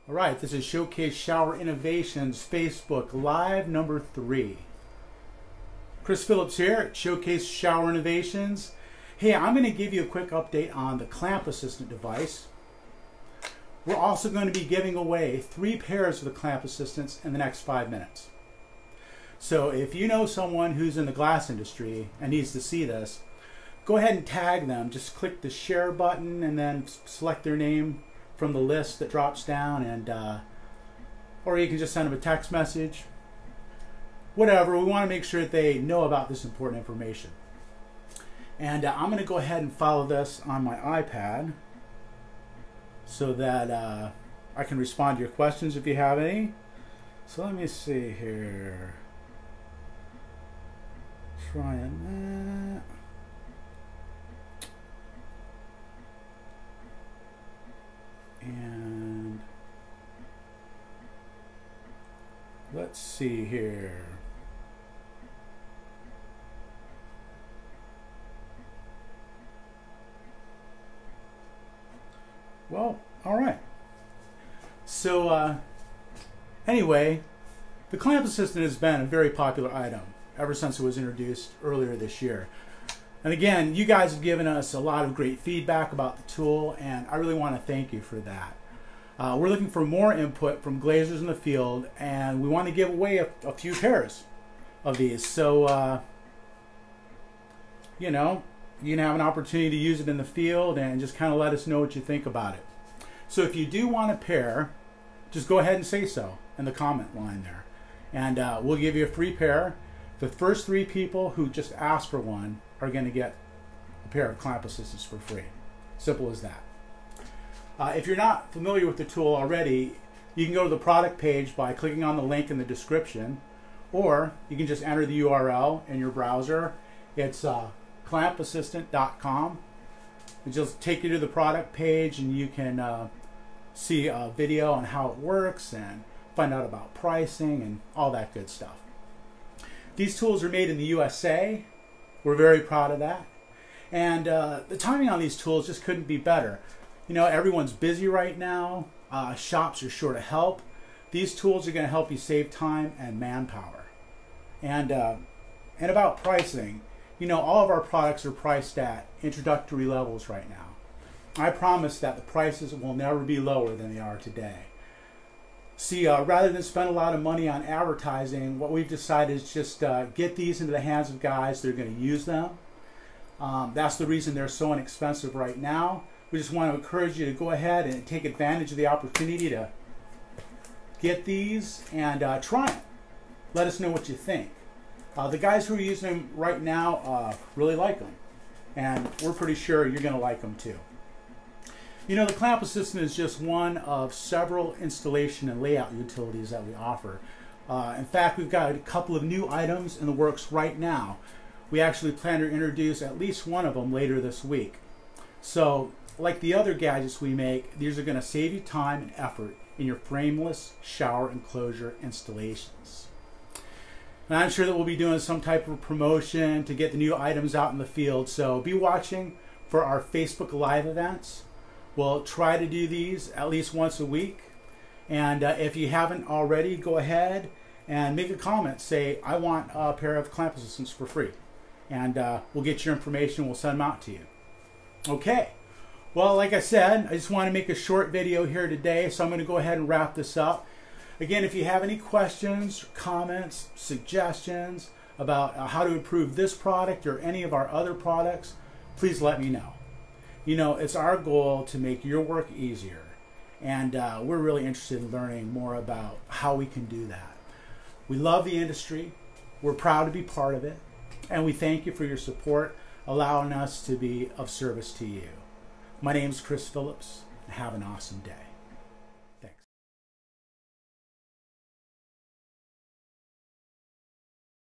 All right, this is Showcase Shower Innovations Facebook Live number 3. Chris Phillips here at Showcase Shower Innovations. Hey, I'm going to give you a quick update on the Clamp Assistant device. We're also going to be giving away 3 pairs of the Clamp Assistants in the next 5 minutes. So if you know someone who's in the glass industry and needs to see this, go ahead and tag them. Just click the share button and then select their name from the list that drops down, and or you can just send them a text message. Whatever, we want to make sure that they know about this important information. And I'm going to go ahead and follow this on my iPad so that I can respond to your questions if you have any. So let me see here. Trying that. And let's see here. Well, all right. So anyway, the Clamp Assistant has been a very popular item ever since it was introduced earlier this year. And again, you guys have given us a lot of great feedback about the tool, and I really want to thank you for that. We're looking for more input from glazers in the field, and we want to give away a few pairs of these. So, you know, you can have an opportunity to use it in the field and just kind of let us know what you think about it. So if you do want a pair, just go ahead and say so in the comment line there. And we'll give you a free pair. The first 3 people who just ask for one are going to get a pair of Clamp Assistants for free. Simple as that. If you're not familiar with the tool already, you can go to the product page by clicking on the link in the description, or you can just enter the URL in your browser. It's clampassistant.com. It'll just take you to the product page, and you can see a video on how it works and find out about pricing and all that good stuff. These tools are made in the USA. We're very proud of that. And the timing on these tools just couldn't be better. You know, everyone's busy right now. Shops are short of help. These tools are going to help you save time and manpower. And about pricing, you know, all of our products are priced at introductory levels right now. I promise that the prices will never be lower than they are today. See, rather than spend a lot of money on advertising, what we've decided is just get these into the hands of guys that are going to use them. That's the reason they're so inexpensive right now. We just want to encourage you to go ahead and take advantage of the opportunity to get these and try them. Let us know what you think. The guys who are using them right now really like them, and we're pretty sure you're going to like them too. You know, the Clamp Assistant is just one of several installation and layout utilities that we offer. In fact, we've got a couple of new items in the works right now. We actually plan to introduce at least one of them later this week. So, like the other gadgets we make, these are going to save you time and effort in your frameless shower enclosure installations. And I'm sure that we'll be doing some type of promotion to get the new items out in the field, so be watching for our Facebook Live events. We'll try to do these at least once a week. And if you haven't already, go ahead and make a comment. Say, I want a pair of Clamp Assistants for free. And we'll get your information. We'll send them out to you. Okay. Well, like I said, I just want to make a short video here today. So I'm going to go ahead and wrap this up. Again, if you have any questions, comments, suggestions about how to improve this product or any of our other products, please let me know. You know, it's our goal to make your work easier, and we're really interested in learning more about how we can do that. We love the industry, we're proud to be part of it, and we thank you for your support, allowing us to be of service to you. My name's Chris Phillips, and have an awesome day.